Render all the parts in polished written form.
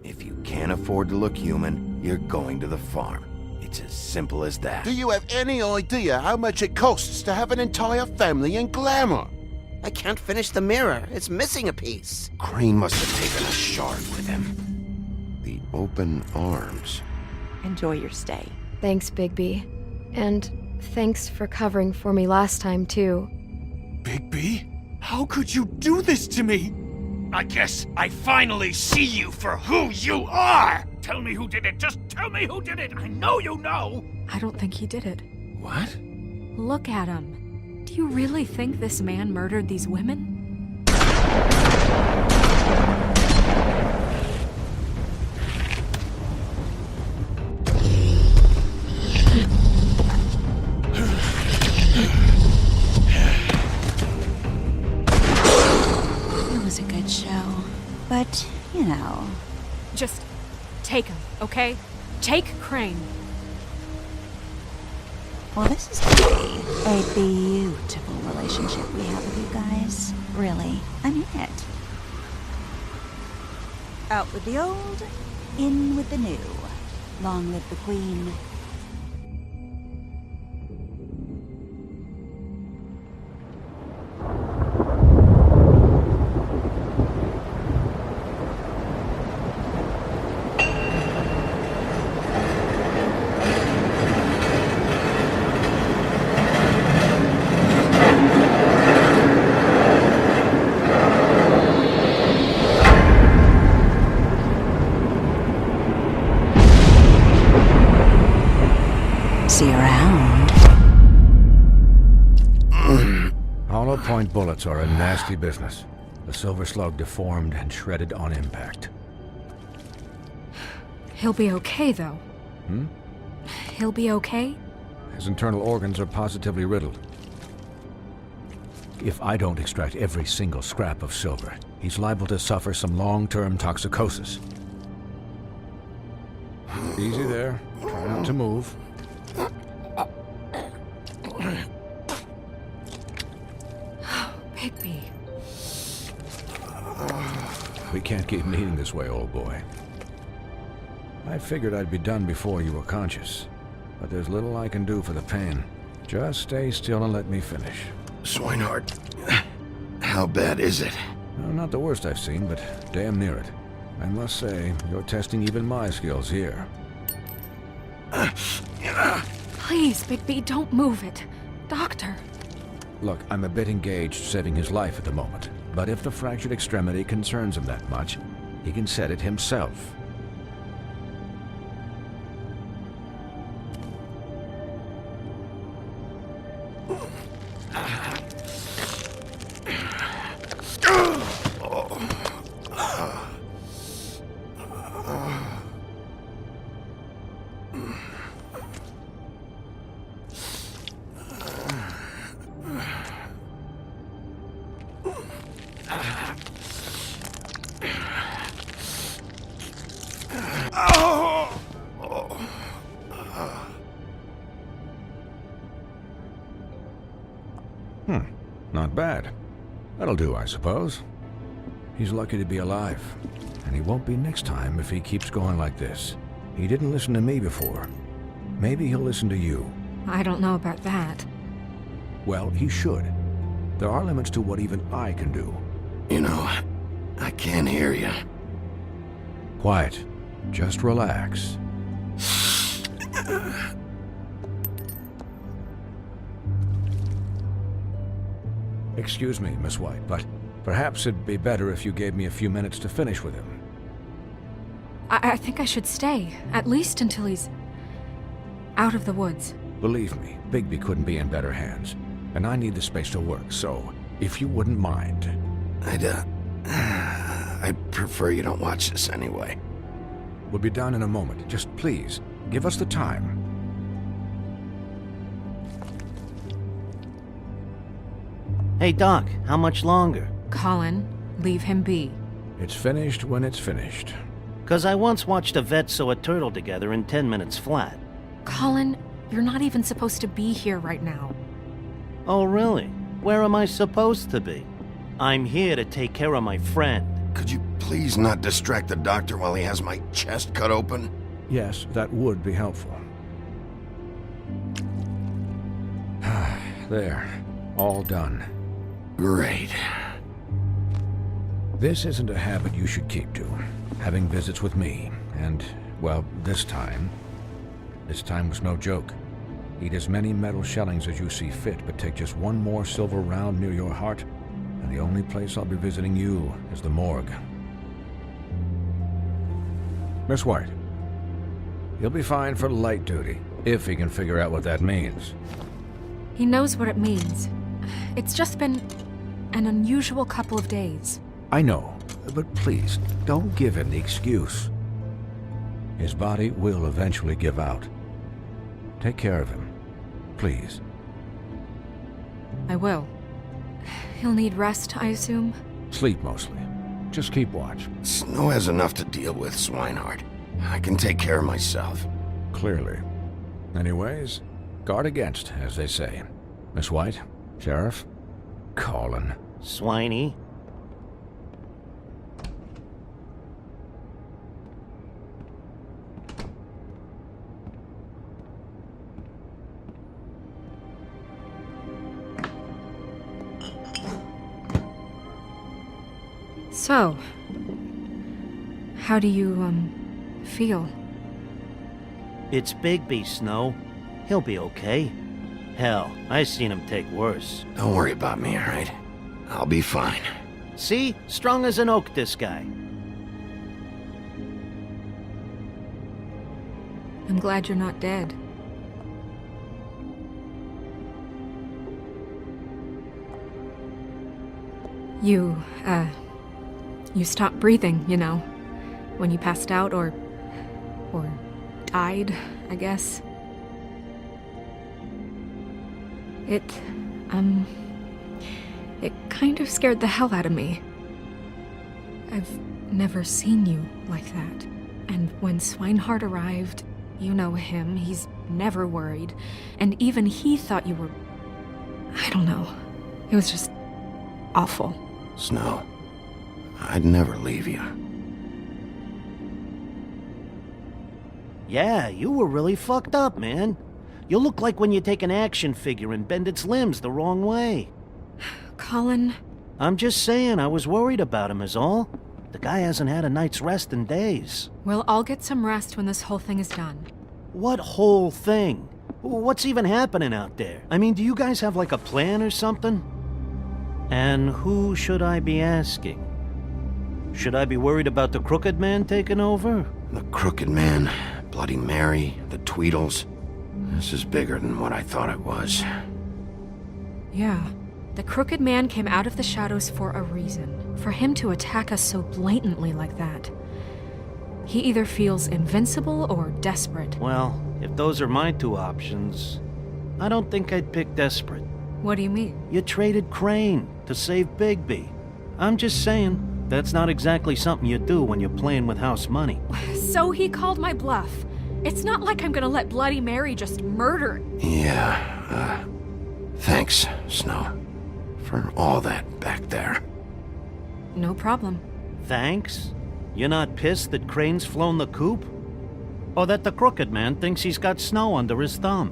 If you can't afford to look human, you're going to the farm. It's as simple as that. Do you have any idea how much it costs to have an entire family in glamour? I can't finish the mirror. It's missing a piece. Crane must have taken a shard with him. The open arms. Enjoy your stay. Thanks, Bigby. And thanks for covering for me last time, too. Bigby? How could you do this to me? I guess I finally see you for who you are! Tell me who did it! Just tell me who did it! I know you know! I don't think he did it. What? Look at him. Do you really think this man murdered these women? It was a good show. But, you know... Just take him, okay? Take Crane. Well, this is gonna be a beautiful relationship we have with you guys. Really, I mean it. Out with the old, in with the new. Long live the Queen. See you around. Hollow point bullets are a nasty business. The silver slug deformed and shredded on impact. He'll be okay, though. He'll be okay? His internal organs are positively riddled. If I don't extract every single scrap of silver, he's liable to suffer some long-term toxicosis. Easy there. Try not to move. Bigby. We can't keep meeting this way, old boy. I figured I'd be done before you were conscious, but there's little I can do for the pain. Just stay still and let me finish. Swinehart, how bad is it? No, not the worst I've seen, but damn near it. I must say, you're testing even my skills here. Please, Bigby, don't move it. Doctor. Look, I'm a bit engaged saving his life at the moment, but if the fractured extremity concerns him that much, he can set it himself. Not bad. That'll do, I suppose. He's lucky to be alive, and he won't be next time if he keeps going like this. He didn't listen to me before. Maybe he'll listen to you. I don't know about that. Well, he should. There are limits to what even I can do. You know, I can't hear you. Quiet. Just relax. Excuse me, Miss White, but perhaps it'd be better if you gave me a few minutes to finish with him. I think I should stay, at least until he's out of the woods. Believe me, Bigby couldn't be in better hands, and I need the space to work, so if you wouldn't mind. I'd prefer you don't watch this anyway. We'll be done in a moment. Just please, give us the time. Hey, Doc, how much longer? Colin, leave him be. It's finished when it's finished. 'Cause I once watched a vet sew a turtle together in 10 minutes flat. Colin, you're not even supposed to be here right now. Oh, really? Where am I supposed to be? I'm here to take care of my friend. Could you please not distract the doctor while he has my chest cut open? Yes, that would be helpful. There. All done. Great. This isn't a habit you should keep to. Having visits with me, and, well, this time was no joke. Eat as many metal shellings as you see fit, but take just one more silver round near your heart, and the only place I'll be visiting you is the morgue. Miss White, he'll be fine for light duty, if he can figure out what that means. He knows what it means. It's just been an unusual couple of days. I know, but please, don't give him the excuse. His body will eventually give out. Take care of him, please. I will. He'll need rest, I assume? Sleep mostly. Just keep watch. Snow has enough to deal with, Swinehart. I can take care of myself. Clearly. Anyways, guard against, as they say. Miss White, Sheriff, Colin. Swiney. So, how do you, feel? It's Bigby, Snow. He'll be okay. Hell, I've seen him take worse. Don't worry about me, alright? I'll be fine. See? Strong as an oak, this guy. I'm glad you're not dead. You stopped breathing, you know, when you passed out or died, I guess. It kind of scared the hell out of me. I've never seen you like that. And when Swinehart arrived, you know him, he's never worried. And even he thought you were... I don't know. It was just awful. Snow, I'd never leave you. Yeah, you were really fucked up, man. You look like when you take an action figure and bend its limbs the wrong way. Colin... I'm just saying, I was worried about him is all. The guy hasn't had a night's rest in days. We'll all get some rest when this whole thing is done. What whole thing? What's even happening out there? I mean, do you guys have like a plan or something? And who should I be asking? Should I be worried about the Crooked Man taking over? The Crooked Man, Bloody Mary, the Tweedles. This is bigger than what I thought it was. Yeah. The Crooked Man came out of the shadows for a reason. For him to attack us so blatantly like that. He either feels invincible or desperate. Well, if those are my two options, I don't think I'd pick desperate. What do you mean? You traded Crane to save Bigby. I'm just saying, that's not exactly something you do when you're playing with house money. So he called my bluff. It's not like I'm gonna let Bloody Mary just murder... Yeah, thanks, Snow, for all that back there. No problem. Thanks? You're not pissed that Crane's flown the coop? Or that the Crooked Man thinks he's got Snow under his thumb?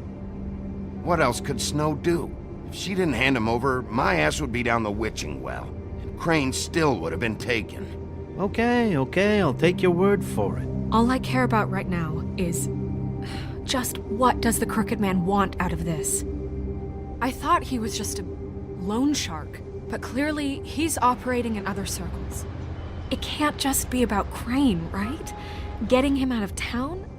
What else could Snow do? If she didn't hand him over, my ass would be down the witching well. And Crane still would have been taken. Okay, I'll take your word for it. All I care about right now is... just what does the Crooked Man want out of this? I thought he was just a loan shark, but clearly he's operating in other circles. It can't just be about Crane, right? Getting him out of town?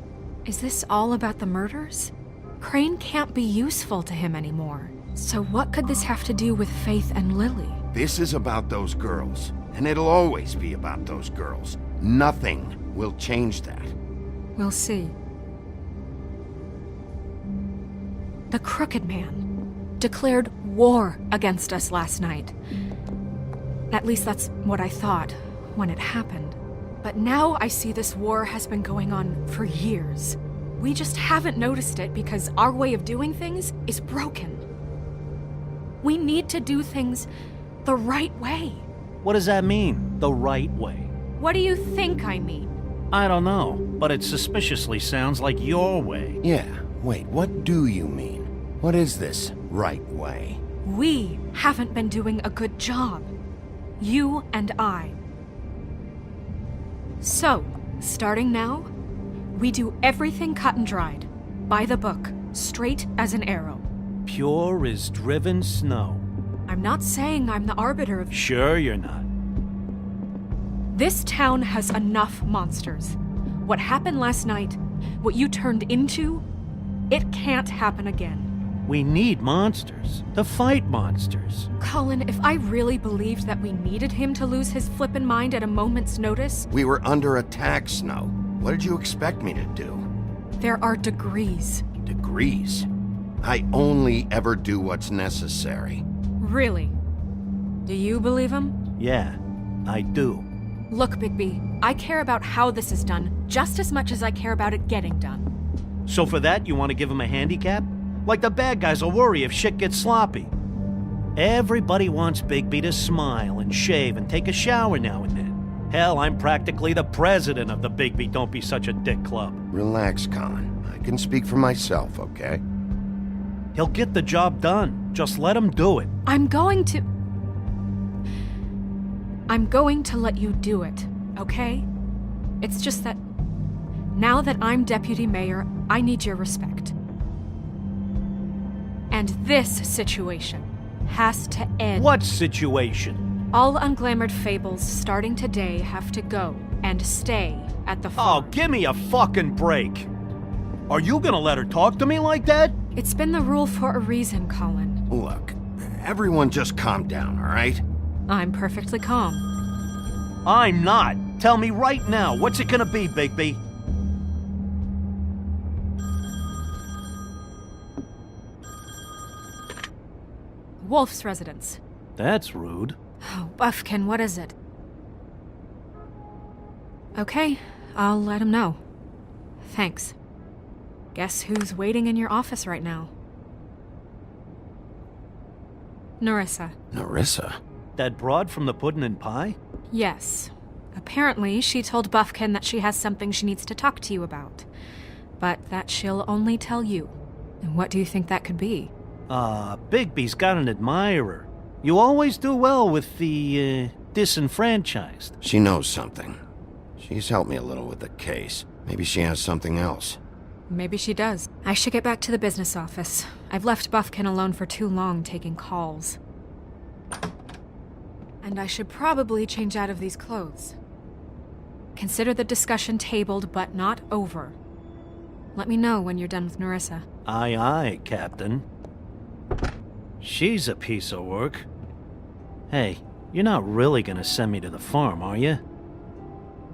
Is this all about the murders? Crane can't be useful to him anymore. So what could this have to do with Faith and Lily? This is about those girls, and it'll always be about those girls. Nothing will change that. We'll see. The Crooked Man declared war against us last night. At least that's what I thought when it happened. But now I see this war has been going on for years. We just haven't noticed it because our way of doing things is broken. We need to do things the right way. What does that mean, the right way? What do you think I mean? I don't know, but it suspiciously sounds like your way. Yeah, wait, what do you mean? What is this right way? We haven't been doing a good job. You and I. So, starting now, we do everything cut and dried. By the book, straight as an arrow. Pure as driven snow. I'm not saying I'm the arbiter of... Sure you're not. This town has enough monsters. What happened last night, what you turned into, it can't happen again. We need monsters. To fight monsters. Colin, if I really believed that we needed him to lose his flippin' mind at a moment's notice... We were under attack, Snow. What did you expect me to do? There are degrees. Degrees? I only ever do what's necessary. Really? Do you believe him? Yeah, I do. Look, Bigby, I care about how this is done just as much as I care about it getting done. So for that, you want to give him a handicap? Like the bad guys will worry if shit gets sloppy. Everybody wants Bigby to smile and shave and take a shower now and then. Hell, I'm practically the president of the Bigby Don't Be Such a Dick Club. Relax, Colin. I can speak for myself, okay? He'll get the job done. Just let him do it. I'm going to let you do it, okay? It's just that now that I'm deputy mayor, I need your respect. And this situation has to end. What situation? All unglamored fables starting today have to go and stay at the farm. Oh, give me a fucking break. Are you gonna let her talk to me like that? It's been the rule for a reason, Colin. Look, everyone just calm down, all right? I'm perfectly calm. I'm not. Tell me right now, what's it gonna be, Bigby? Wolf's residence. That's rude. Oh, Buffkin, what is it? Okay, I'll let him know. Thanks. Guess who's waiting in your office right now? Narissa. Narissa? That broad from the puddin' and pie? Yes. Apparently, she told Buffkin that she has something she needs to talk to you about. But that she'll only tell you. And what do you think that could be? Bigby's got an admirer. You always do well with the, disenfranchised. She knows something. She's helped me a little with the case. Maybe she has something else. Maybe she does. I should get back to the business office. I've left Buffkin alone for too long taking calls. And I should probably change out of these clothes. Consider the discussion tabled, but not over. Let me know when you're done with Narissa. Aye, aye, Captain. She's a piece of work. Hey, you're not really gonna send me to the farm, are you?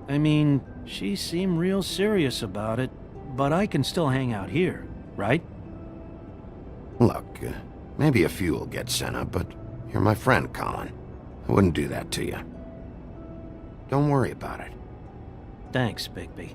I mean, she seemed real serious about it, but I can still hang out here, right? Look, maybe a few will get sent up, but you're my friend, Colin. I wouldn't do that to you. Don't worry about it. Thanks, Bigby.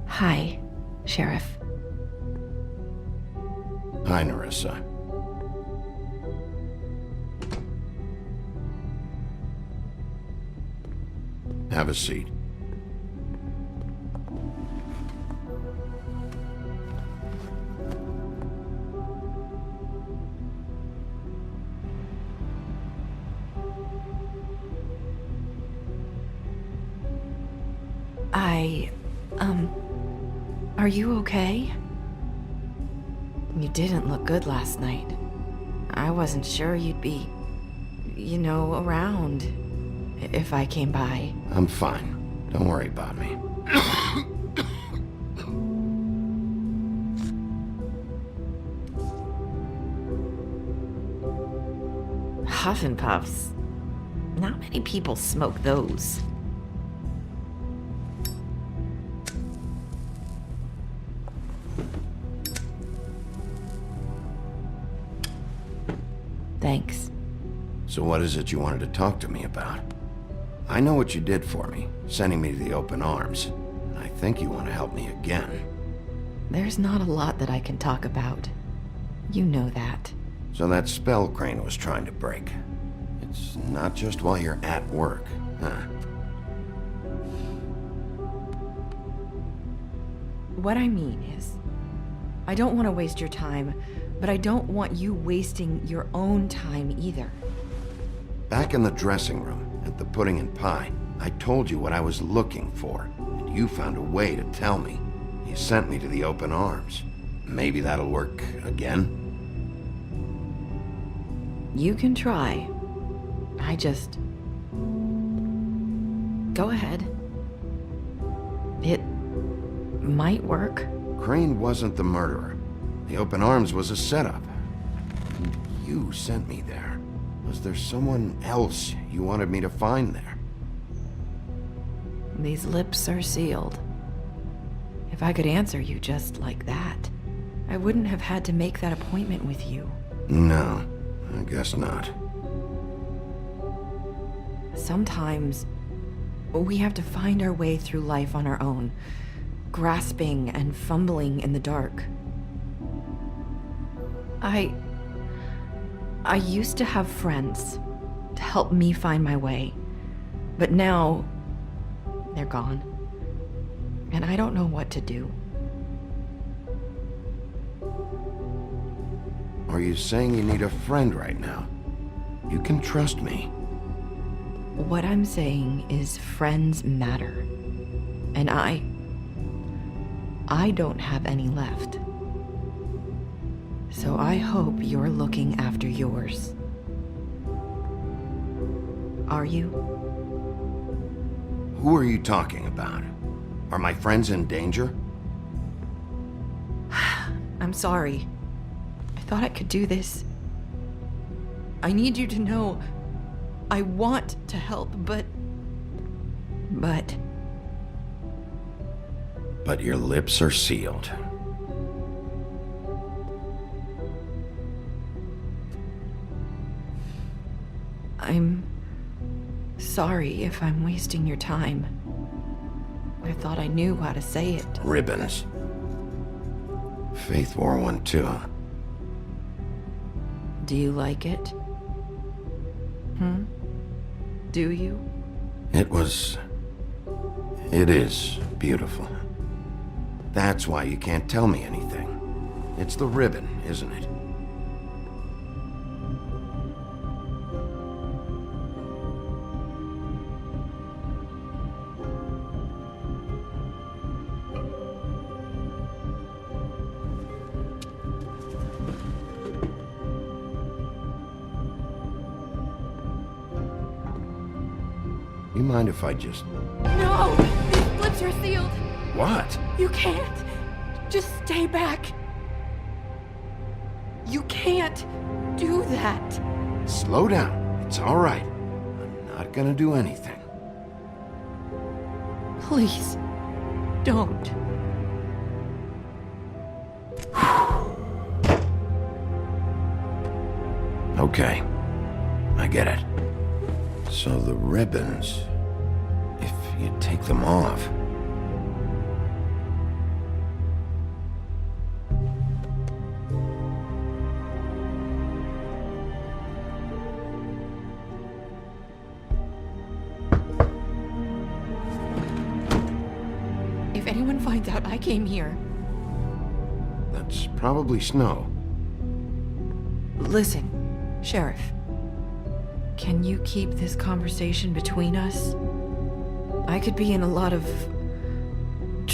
Hi, Sheriff. Hi, Narissa. Have a seat. Are you okay? You didn't look good last night. I wasn't sure you'd be, around if I came by. I'm fine. Don't worry about me. Huff and Puffs. Not many people smoke those. Thanks. So what is it you wanted to talk to me about? I know what you did for me, sending me to the open arms. And I think you want to help me again. There's not a lot that I can talk about. You know that. So that spell Crane was trying to break. It's not just while you're at work, huh? What I mean is, I don't want to waste your time, but I don't want you wasting your own time either. Back in the dressing room, at the pudding and pie, I told you what I was looking for, and you found a way to tell me. You sent me to the open arms. Maybe that'll work again? You can try. I just... Go ahead. It might work. Crane wasn't the murderer. The open arms was a setup. And you sent me there. Was there someone else you wanted me to find there? These lips are sealed. If I could answer you just like that, I wouldn't have had to make that appointment with you. No, I guess not. Sometimes, we have to find our way through life on our own, grasping and fumbling in the dark. I used to have friends to help me find my way, but now they're gone, and I don't know what to do. Are you saying you need a friend right now? You can trust me. What I'm saying is friends matter, and I don't have any left. So I hope you're looking after yours. Are you? Who are you talking about? Are my friends in danger? I'm sorry. I thought I could do this. I need you to know I want to help, but... But your lips are sealed. I'm sorry if I'm wasting your time. I thought I knew how to say it. Ribbons. Faith wore one too. Do you like it? Do you? It is beautiful. That's why you can't tell me anything. It's the ribbon, isn't it? You mind if I just... No! These lips are sealed! What? You can't! Just stay back! You can't do that! Slow down. It's all right. I'm not gonna do anything. Please, don't. Okay. I get it. So the ribbons... If you take them off... If anyone finds out I came here... That's probably snow. Listen, Sheriff. Can you keep this conversation between us? I could be in a lot of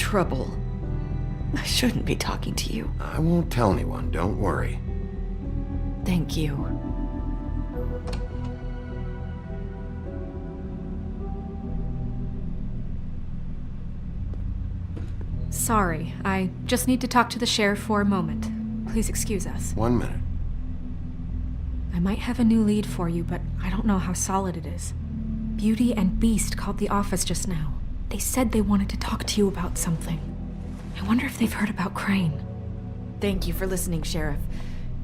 trouble. I shouldn't be talking to you. I won't tell anyone, don't worry. Thank you. Sorry, I just need to talk to the sheriff for a moment. Please excuse us. 1 minute. I might have a new lead for you, but I don't know how solid it is. Beauty and Beast called the office just now. They said they wanted to talk to you about something. I wonder if they've heard about Crane. Thank you for listening, Sheriff.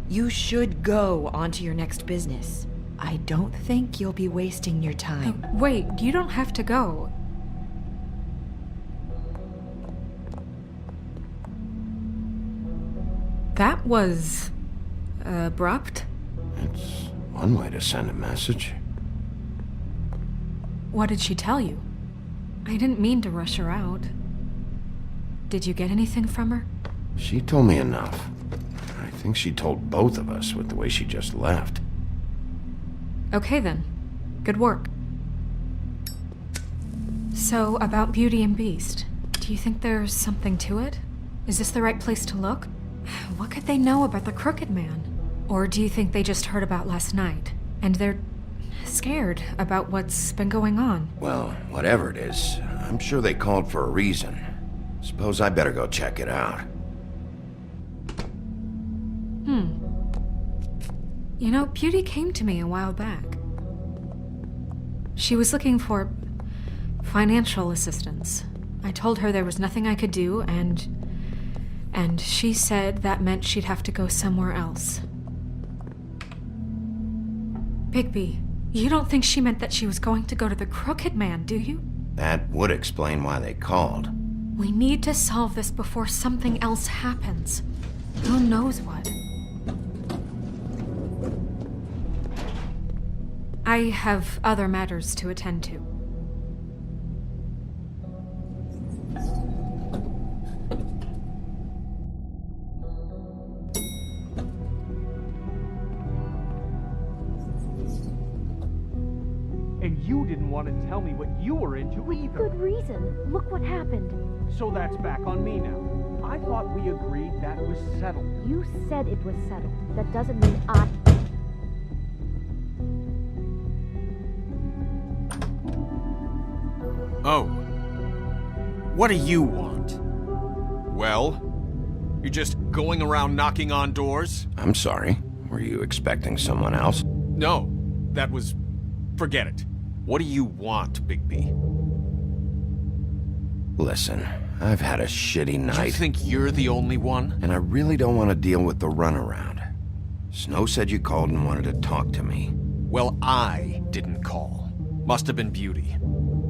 You should go on to your next business. I don't think you'll be wasting your time. Wait, you don't have to go. That was abrupt. It's one way to send a message. What did she tell you? I didn't mean to rush her out. Did you get anything from her? She told me enough. I think she told both of us with the way she just left. Okay then. Good work. So, about Beauty and Beast, do you think there's something to it? Is this the right place to look? What could they know about the Crooked Man? Or do you think they just heard about last night, and they're scared about what's been going on? Well, whatever it is, I'm sure they called for a reason. Suppose I better go check it out. You know, Beauty came to me a while back. She was looking for financial assistance. I told her there was nothing I could do, and she said that meant she'd have to go somewhere else. Bigby, you don't think she meant that she was going to go to the Crooked Man, do you? That would explain why they called. We need to solve this before something else happens. Who knows what? I have other matters to attend to. And you didn't want to tell me what you were into either. Good reason. Look what happened. So that's back on me now. I thought we agreed that was settled. You said it was settled. That doesn't mean I... Oh. What do you want? Well, you're just going around knocking on doors? I'm sorry. Were you expecting someone else? No, that was... Forget it. What do you want, Bigby? Listen, I've had a shitty night. You think you're the only one? And I really don't want to deal with the runaround. Snow said you called and wanted to talk to me. Well, I didn't call. Must have been Beauty.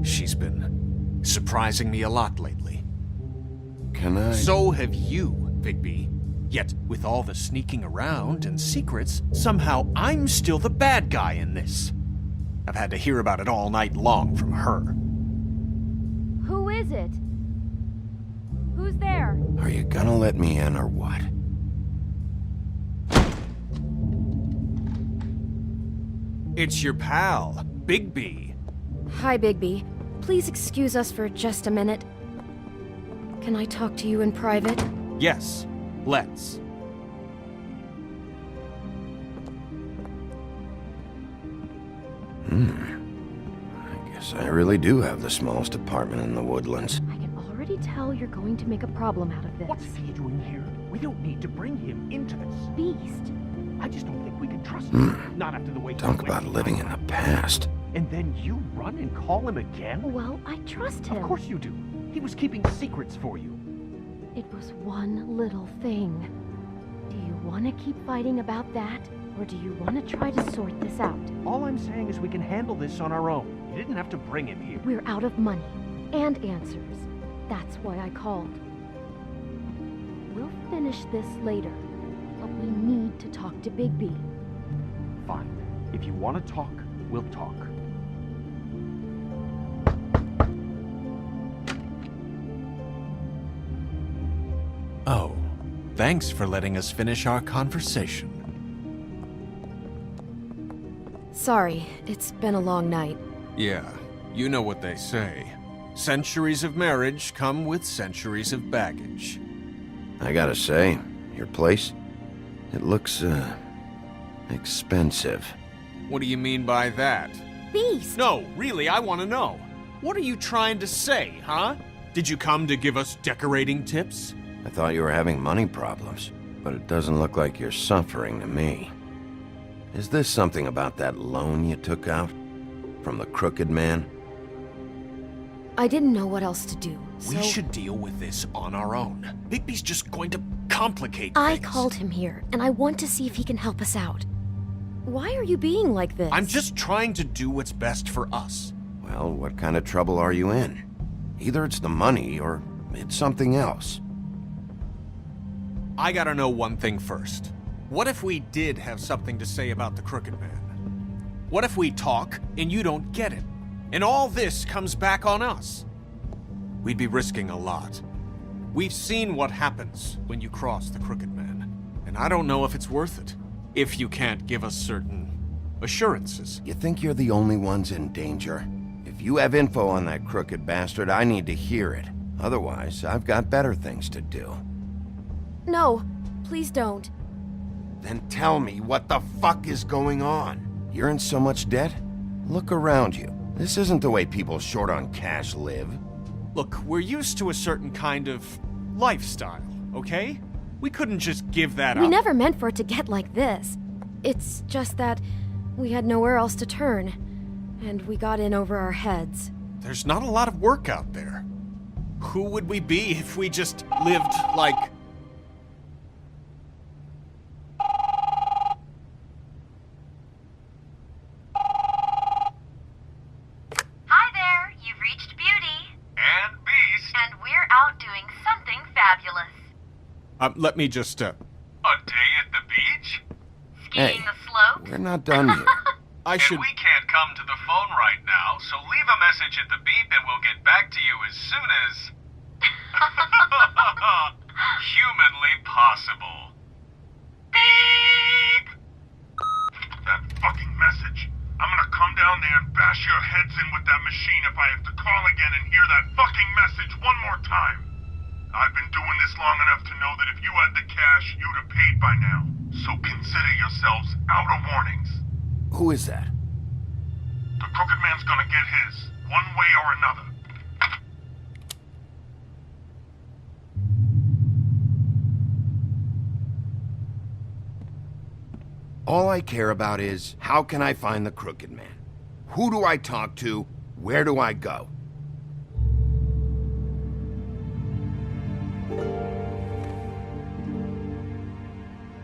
She's been surprising me a lot lately. Can I... So have you, Bigby. Yet, with all the sneaking around and secrets, somehow I'm still the bad guy in this. I've had to hear about it all night long from her. Who is it? Who's there? Are you gonna let me in or what? It's your pal, Bigby. Hi, Bigby. Please excuse us for just a minute. Can I talk to you in private? Yes, let's. I guess I really do have the smallest apartment in the woodlands. I can already tell you're going to make a problem out of this. What's he doing here? We don't need to bring him into this. Beast? I just don't think we can trust him. Not after the way he Talk went about living in the past. And then you run and call him again? Well, I trust him. Of course you do. He was keeping secrets for you. It was one little thing. Do you want to keep fighting about that? Or do you want to try to sort this out? All I'm saying is we can handle this on our own. You didn't have to bring him here. We're out of money. And answers. That's why I called. We'll finish this later. But we need to talk to Bigby. Fine. If you want to talk, we'll talk. Oh, thanks for letting us finish our conversation. Sorry, it's been a long night. Yeah, you know what they say. Centuries of marriage come with centuries of baggage. I gotta say, your place, it looks, expensive. What do you mean by that? Beast! No, really, I want to know. What are you trying to say, huh? Did you come to give us decorating tips? I thought you were having money problems, but it doesn't look like you're suffering to me. Is this something about that loan you took out? From the Crooked Man? I didn't know what else to do, so... We should deal with this on our own. Bigby's just going to complicate I things. called him here, and I want to see if he can help us out. Why are you being like this? I'm just trying to do what's best for us. Well, what kind of trouble are you in? Either it's the money, or it's something else. I gotta know one thing first. What if we did have something to say about the Crooked Man? What if we talk, and you don't get it? And all this comes back on us? We'd be risking a lot. We've seen what happens when you cross the Crooked Man, and I don't know if it's worth it. If you can't give us certain assurances. You think you're the only ones in danger? If you have info on that crooked bastard, I need to hear it. Otherwise, I've got better things to do. No, please don't. Then tell me what the fuck is going on? You're in so much debt? Look around you. This isn't the way people short on cash live. Look, we're used to a certain kind of lifestyle, okay? We couldn't just give that up. We never meant for it to get like this. It's just that we had nowhere else to turn, and we got in over our heads. There's not a lot of work out there. Who would we be if we just lived like... Hi there, you've reached Beauty. And Beast. And we're out doing something fabulous. Let me just, A day at the beach? Hey, Skiing the slopes? we're not done yet. I should... We can't come to the phone right now, so leave a message at the beep and we'll get back to you as soon as... humanly possible. Beep! That fucking message. I'm gonna come down there and bash your heads in with that machine if I have to call again and hear that fucking message one more time. I've been doing this long enough to know that if you had the cash, you'd have paid by now. So consider yourselves out of warnings. Who is that? The Crooked Man's gonna get his, one way or another. All I care about is, how can I find the Crooked Man? Who do I talk to? Where do I go?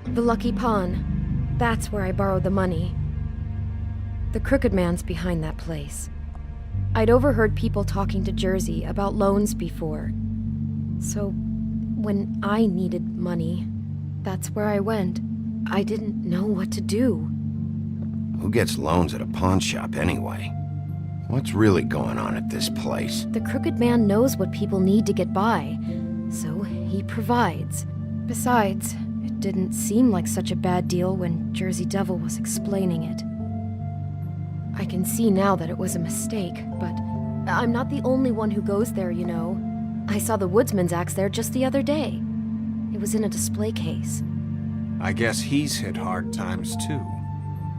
The Lucky Pawn. That's where I borrowed the money. The Crooked Man's behind that place. I'd overheard people talking to Jersey about loans before. So, when I needed money, that's where I went. I didn't know what to do. Who gets loans at a pawn shop anyway? What's really going on at this place? The Crooked Man knows what people need to get by, so he provides. Besides, it didn't seem like such a bad deal when Jersey Devil was explaining it. I can see now that it was a mistake, but I'm not the only one who goes there, you know. I saw the woodsman's axe there just the other day. It was in a display case. I guess he's hit hard times too.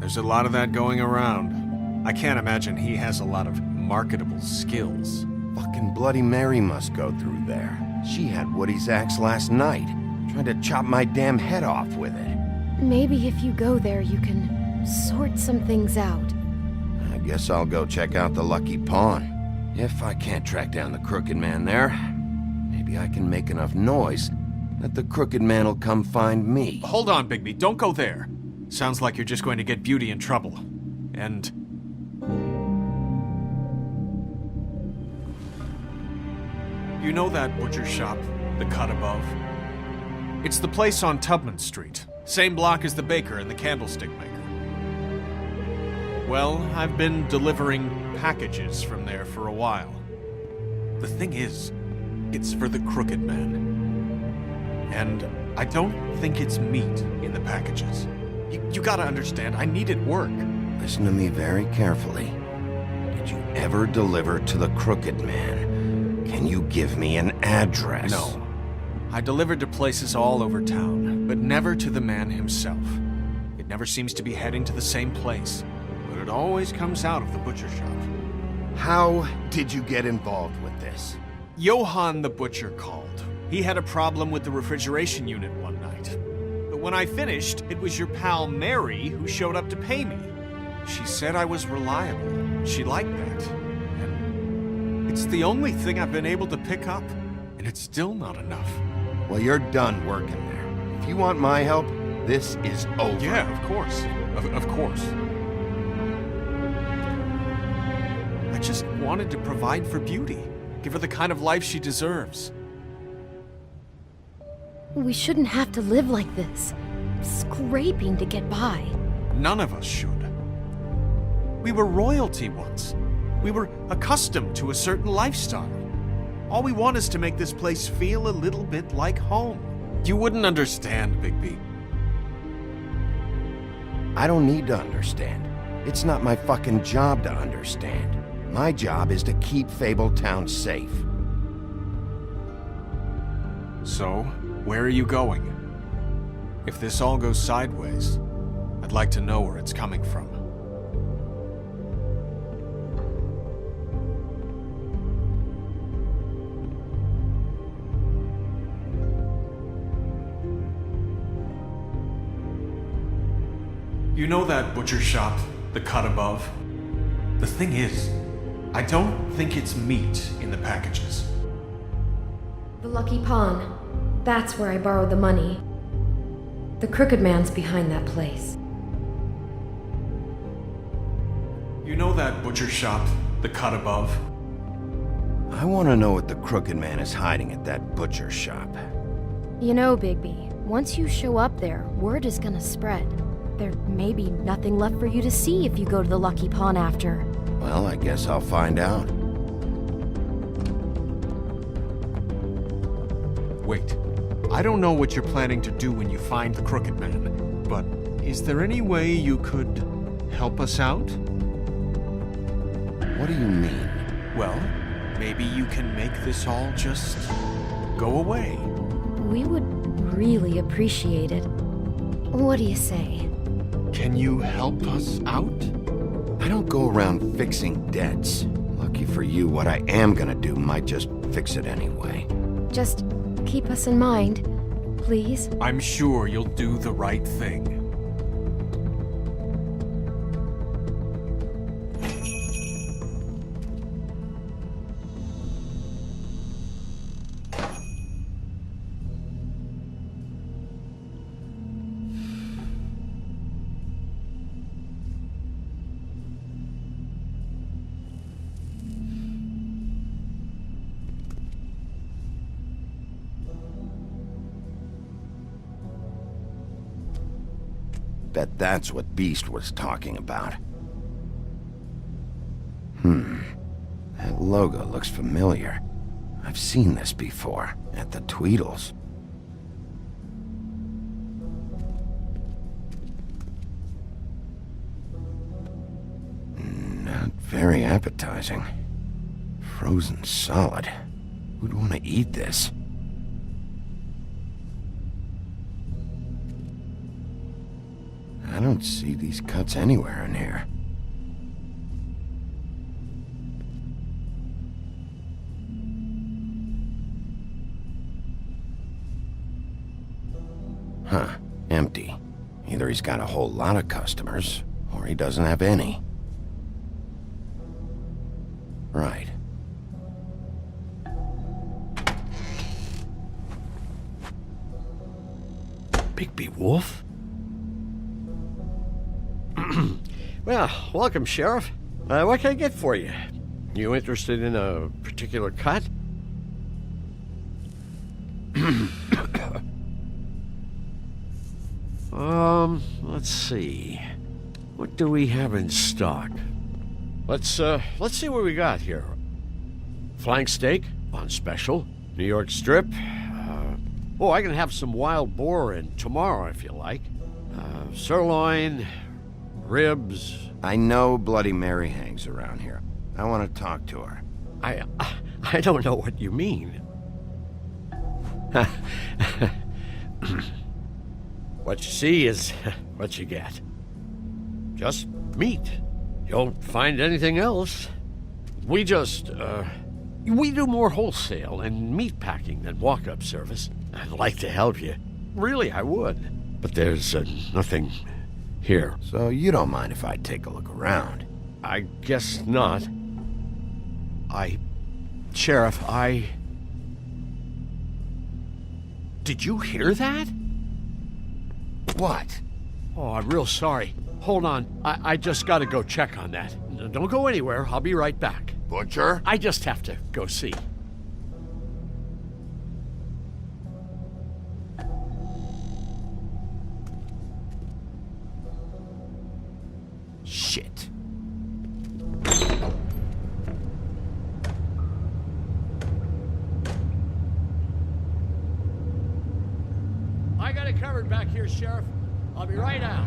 There's a lot of that going around. I can't imagine he has a lot of marketable skills. Fucking Bloody Mary must go through there. She had Woody's axe last night. Tried to chop my damn head off with it. Maybe if you go there, you can sort some things out. I guess I'll go check out the Lucky Pawn. If I can't track down the Crooked Man there, maybe I can make enough noise that the Crooked Man will come find me. Hold on, Bigby. Don't go there. Sounds like you're just going to get Beauty in trouble. And... you know that butcher shop, the cut above? It's the place on Tubman Street. Same block as the baker and the candlestick maker. Well, I've been delivering packages from there for a while. The thing is, it's for the Crooked Man. And I don't think it's meat in the packages. You gotta understand, I needed work. Listen to me very carefully. Did you ever deliver to the Crooked Man? Can you give me an address? No. I delivered to places all over town, but never to the man himself. It never seems to be heading to the same place, but it always comes out of the butcher shop. How did you get involved with this? Johann the butcher called. He had a problem with the refrigeration unit one night. But when I finished, it was your pal Mary who showed up to pay me. She said I was reliable. She liked that. And it's the only thing I've been able to pick up, and it's still not enough. Well, you're done working there. If you want my help, this is over. Yeah, of course. Of course. I just wanted to provide for Beauty. Give her the kind of life she deserves. We shouldn't have to live like this, scraping to get by. None of us should. We were royalty once. We were accustomed to a certain lifestyle. All we want is to make this place feel a little bit like home. You wouldn't understand, Bigby. I don't need to understand. It's not my fucking job to understand. My job is to keep Fabletown safe. So, where are you going? If this all goes sideways, I'd like to know where it's coming from. You know that butcher shop, the cut above? The thing is, I don't think it's meat in the packages. The Lucky Pawn. That's where I borrowed the money. The Crooked Man's behind that place. You know that butcher shop, the cut above? I want to know what the Crooked Man is hiding at that butcher shop. You know, Bigby, once you show up there, word is gonna spread. There may be nothing left for you to see if you go to the Lucky Pawn after. Well, I guess I'll find out. Wait. I don't know what you're planning to do when you find the Crooked Man, but is there any way you could help us out? What do you mean? Well, maybe you can make this all just go away. We would really appreciate it. What do you say? Can you help us out? I don't go around fixing debts. Lucky for you, what I am gonna do might just fix it anyway. Just keep us in mind, please. I'm sure you'll do the right thing. Bet that's what Beast was talking about. That logo looks familiar. I've seen this before, at the Tweedles. Not very appetizing. Frozen solid. Who'd want to eat this? I don't see these cuts anywhere in here. Huh, empty. Either he's got a whole lot of customers, or he doesn't have any. Right. Bigby Wolf? Well, welcome, Sheriff. What can I get for you? You interested in a particular cut? Let's see. What do we have in stock? Let's see what we got here. Flank steak on special. New York strip. I can have some wild boar in tomorrow if you like. Sirloin, ribs. I know Bloody Mary hangs around here. I want to talk to her. I don't know what you mean. What you see is what you get. Just meat. You won't find anything else. We do more wholesale and meat packing than walk-up service. I'd like to help you. Really, I would. But there's nothing here. So you don't mind if I take a look around? I guess not. Sheriff, Did you hear that? What? Oh, I'm real sorry. Hold on. I just gotta go check on that. Don't go anywhere. I'll be right back. Butcher? I just have to go see. Shit. I got it covered back here, Sheriff. I'll be right out.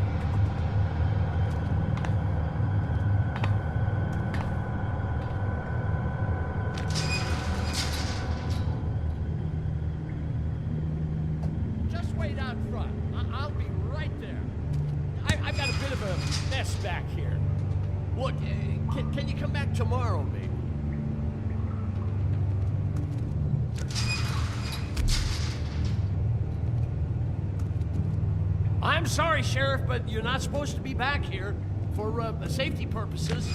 Just wait out front. I'll be right there. I've got a bit of a mess back here. Look, can you come back tomorrow, maybe? I'm sorry, Sheriff, but you're not supposed to be back here for safety purposes.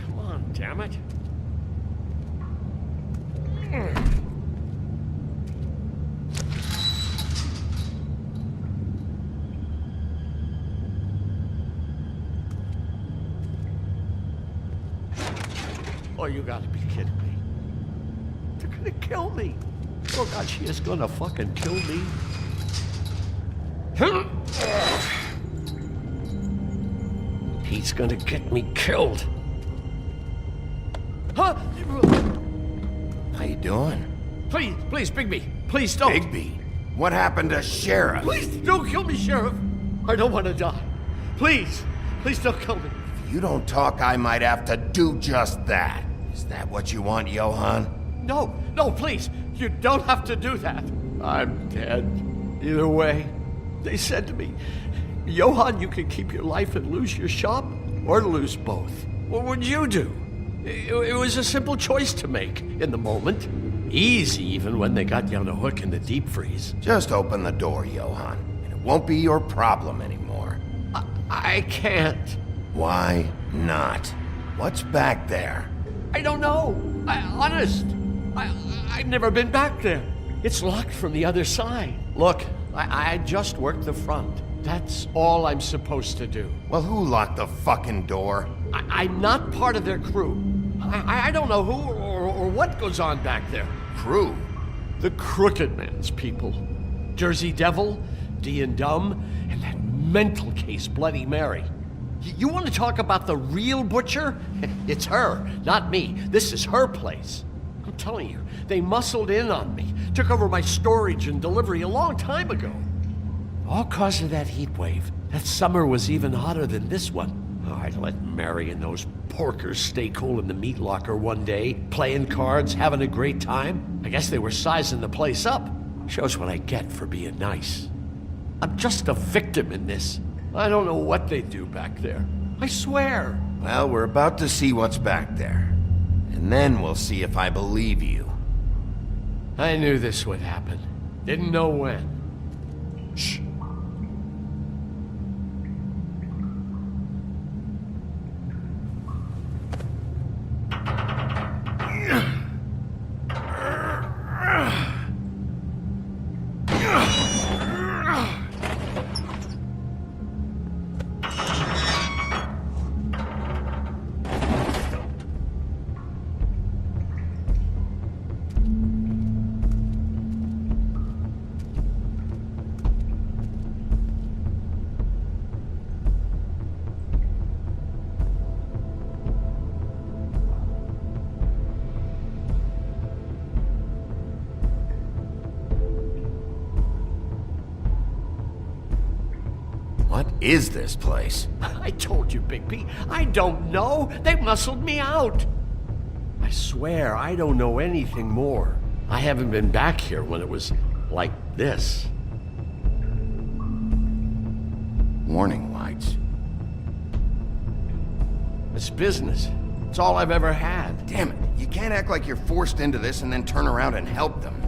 Come on, damn it. Oh, you gotta be kidding me. They're gonna kill me. Oh God, she is gonna fucking kill me. He's gonna get me killed. Huh? How you doing? Please, Bigby. Please don't. Bigby? What happened to Sheriff? Please don't kill me, Sheriff. I don't want to die. Please don't kill me. If you don't talk, I might have to do just that. Is that what you want, Johann? No, please. You don't have to do that. I'm dead. Either way, they said to me, Johann, you can keep your life and lose your shop, or lose both. What would you do? It was a simple choice to make in the moment. Easy, even when they got you on a hook in the deep freeze. Just open the door, Johann, and it won't be your problem anymore. I can't. Why not? What's back there? I don't know. Honest. I've never been back there. It's locked from the other side. Look, I just worked the front. That's all I'm supposed to do. Well, who locked the fucking door? I'm not part of their crew. I don't know who or what goes on back there. Crew? The Crooked Man's people. Jersey Devil, D and Dumb, and that mental case Bloody Mary. You want to talk about the real butcher? It's her, not me. This is her place. I'm telling you, they muscled in on me, took over my storage and delivery a long time ago. All cause of that heat wave. That summer was even hotter than this one. Oh, I'd let Mary and those porkers stay cool in the meat locker one day, playing cards, having a great time. I guess they were sizing the place up. Shows what I get for being nice. I'm just a victim in this. I don't know what they do back there. I swear. Well, we're about to see what's back there. And then we'll see if I believe you. I knew this would happen. Didn't know when. Shh. is this place? I told you, Bigby. I don't know. They muscled me out. I swear, I don't know anything more. I haven't been back here when it was like this. Warning lights. It's business. It's all I've ever had. Damn it, you can't act like you're forced into this and then turn around and help them.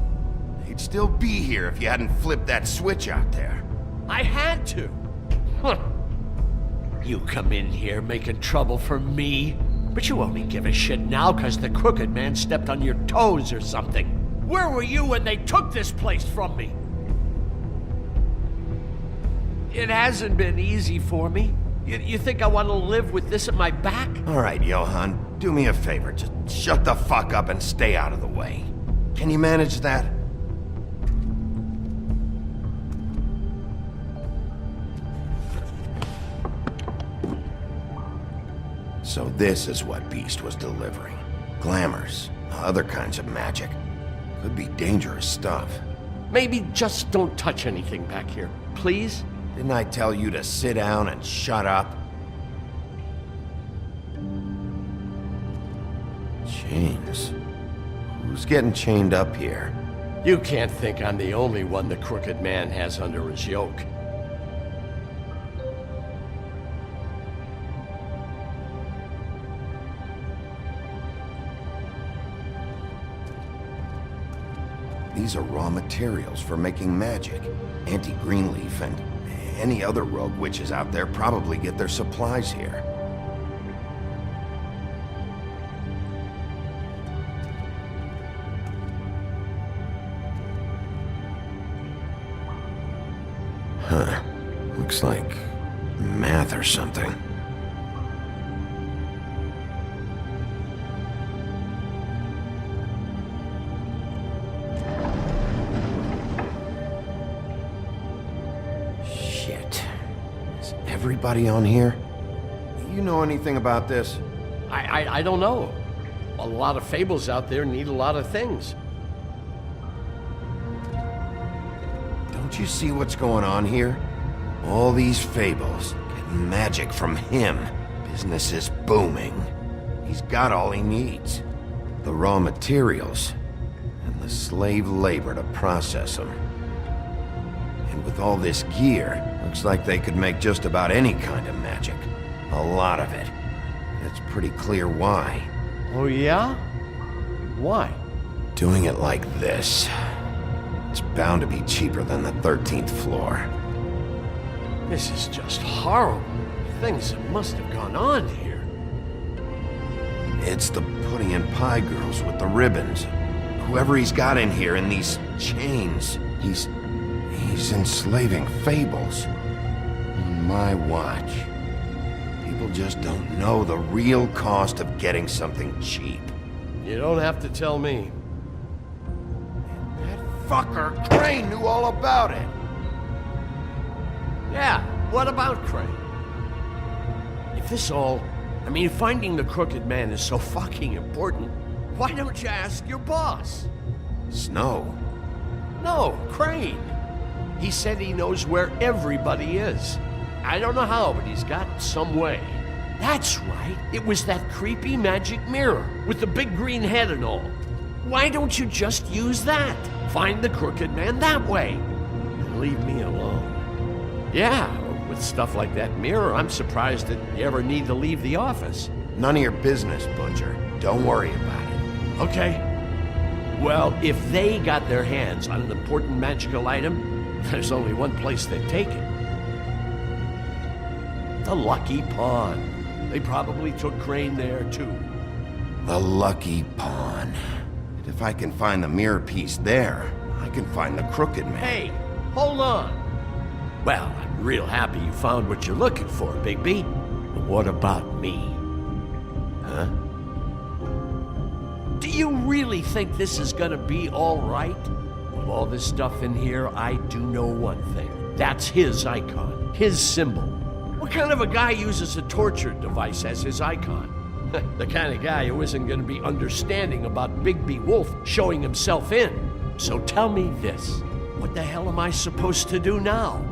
They'd still be here if you hadn't flipped that switch out there. I had to. Huh. You come in here making trouble for me, but you only give a shit now because the Crooked Man stepped on your toes or something. Where were you when they took this place from me? It hasn't been easy for me. You think I want to live with this at my back? All right, Johan, do me a favor. Just shut the fuck up and stay out of the way. Can you manage that? So this is what Beast was delivering. Glamours, other kinds of magic. Could be dangerous stuff. Maybe just don't touch anything back here, please? Didn't I tell you to sit down and shut up? Chains. Who's getting chained up here? You can't think I'm the only one the Crooked Man has under his yoke. These are raw materials for making magic. Auntie Greenleaf and any other rogue witches out there probably get their supplies here. Huh. Looks like math or something. Everybody on here? You know anything about this? I don't know. A lot of fables out there need a lot of things. Don't you see what's going on here? All these fables, getting magic from him. Business is booming. He's got all he needs. The raw materials, and the slave labor to process them. And with all this gear, looks like they could make just about any kind of magic. A lot of it. It's pretty clear why. Oh yeah? Why? Doing it like this. It's bound to be cheaper than the 13th floor. This is just horrible. Things that must have gone on here. It's the pudding and pie girls with the ribbons. Whoever he's got in here in these chains, he's enslaving fables. On my watch. People just don't know the real cost of getting something cheap. You don't have to tell me. That fucker Crane knew all about it. Yeah, what about Crane? If this all... I mean, finding the Crooked Man is so fucking important, why don't you ask your boss? Snow? No, Crane. He said he knows where everybody is. I don't know how, but he's got some way. That's right. It was that creepy magic mirror with the big green head and all. Why don't you just use that? Find the Crooked Man that way. And leave me alone. Yeah, with stuff like that mirror, I'm surprised that you ever need to leave the office. None of your business, Butcher. Don't worry about it. Okay. Well, if they got their hands on an important magical item, there's only one place they'd take it. The Lucky Pawn. They probably took Crane there, too. The Lucky Pawn. If I can find the mirror piece there, I can find the Crooked Man. Hey, hold on. Well, I'm real happy you found what you're looking for, Bigby. But what about me? Huh? Do you really think this is gonna be all right? With all this stuff in here, I do know one thing. That's his icon, his symbol. What kind of a guy uses a torture device as his icon? The kind of guy who isn't going to be understanding about Bigby Wolf showing himself in. So tell me this. What the hell am I supposed to do now?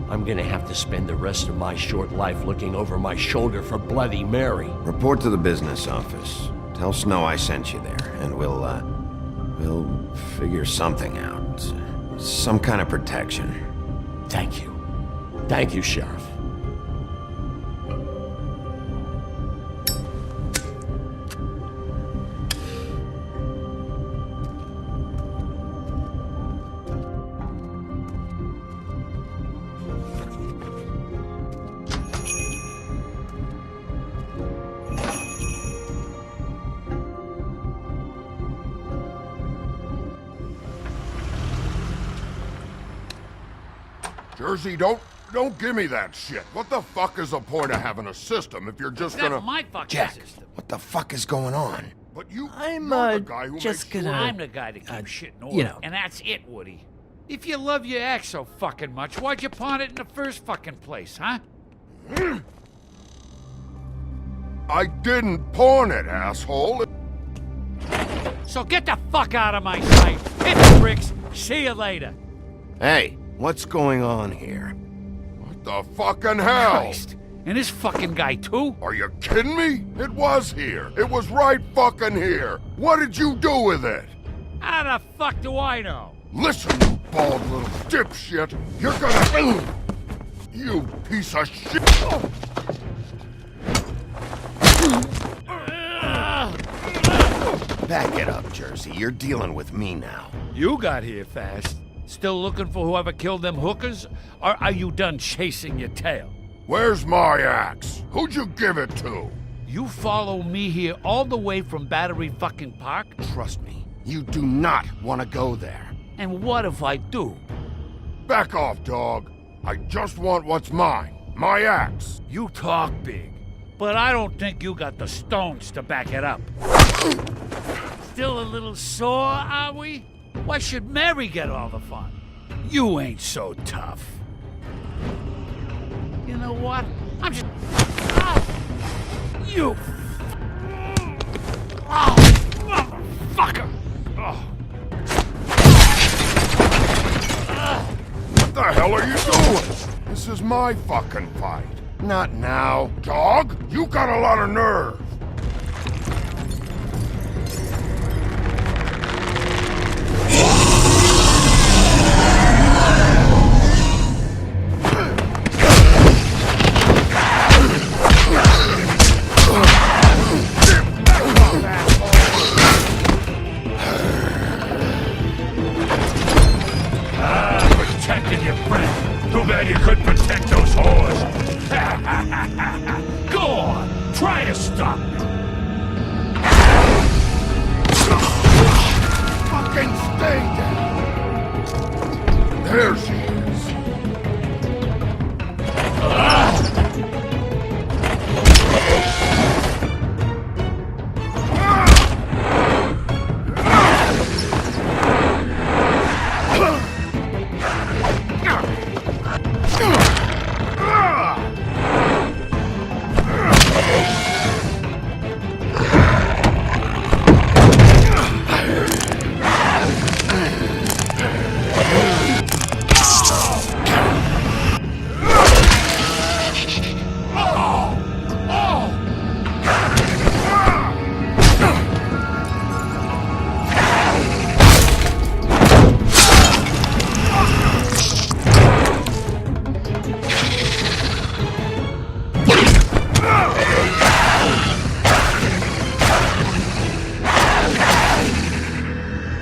I'm gonna have to spend the rest of my short life looking over my shoulder for Bloody Mary. Report to the business office. Tell Snow I sent you there, and we'll figure something out. Some kind of protection. Thank you. Thank you, Sheriff. Jersey, don't give me that shit. What the fuck is the point of having a system if you're just gonna... That's my fucking Jack, system. what the fuck is going on? But you're the guy who just makes gonna... sure... I'm the guy that keeps shit in order. you know. And that's it, Woody. If you love your ex so fucking much, why'd you pawn it in the first fucking place, huh? I didn't pawn it, asshole. So get the fuck out of my sight. Hit the bricks. See you later. Hey, what's going on here? What the fucking hell? Christ. And this fucking guy, too? Are you kidding me? It was here. It was right fucking here. What did you do with it? How the fuck do I know? Listen, you bald little dipshit. You're gonna... You piece of shit. Back it up, Jersey. You're dealing with me now. You got here fast. Still looking for whoever killed them hookers? Or are you done chasing your tail? Where's my axe? Who'd you give it to? You follow me here all the way from Battery fucking Park? Trust me, you do not want to go there. And what if I do? Back off, dog. I just want what's mine. My axe. You talk big, but I don't think you got the stones to back it up. Still a little sore, are we? Why should Mary get all the fun? You ain't so tough. You know what? I'm just... You... Motherfucker! What the hell are you doing? This is my fucking fight. Not now. Dog, you got a lot of nerve. Protected your friend. Too bad you couldn't protect those whores. Go on, try to stop me. Fucking stay down. There she is.